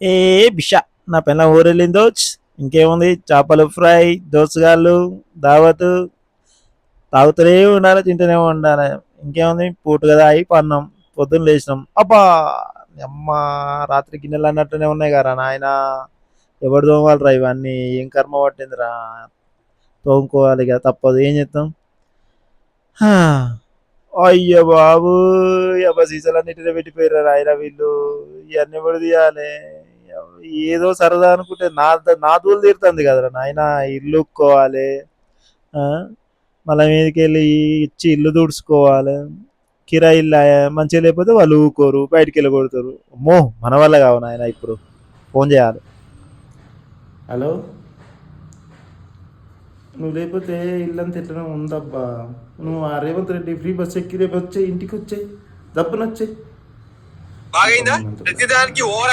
ఏ బిష నా పిల్ల ఊరెళ్ళిందో ఇంకేముంది చేపలు ఫ్రై దోసగాళ్ళు దావత్ తాగుతూనే ఉండాలి తింటూనే ఉండాలి ఇంకేముంది పూట కదా అయి పన్నాం పొద్దున్న లేచినాం అబ్బా అమ్మ రాత్రి గిన్నెలు అన్నట్టునే ఉన్నాయి కదా నాయన ఎవడు తోమాలిరా ఇవన్నీ ఏం కర్మ పట్టిందిరా తోముకోవాలి ఇక తప్పదు ఏం చేస్తాం హా, అయ్య బాబు అబ్బా సీసాలన్నిటిలో పెట్టిపోయారు ఆయన వీళ్ళు ఇవన్నీ ఎవడు తీయాలి ఏదో సరదా అనుకుంటే నా దూలు తీరుతుంది కదరా నాయన ఇల్లు ఉక్కోవాలి ఆ, మళ్ళీ మీదకి వెళ్ళి ఇచ్చి ఇల్లు తుడుచుకోవాలి కిరాయి ఇల్లు మంచిగా లేకపోతే వాళ్ళు ఊకోరు బయటికి వెళ్ళి కొడతారు అమ్మో మన వల్ల కావు నాయన ఇప్పుడు ఫోన్ చేయాలి హలో నువ్వు లేకపోతే ఇల్లంతా ఎట్లనే ఉందబ్బా నువ్వు ఆ రేవంత్ రెడ్డి ఫ్రీ బస్ ఎక్కి రేపు వచ్చే ఇంటికి వచ్చాయి దప్పునొచ్చాయి బాగైందా ప్రతిదానికి ఓవర్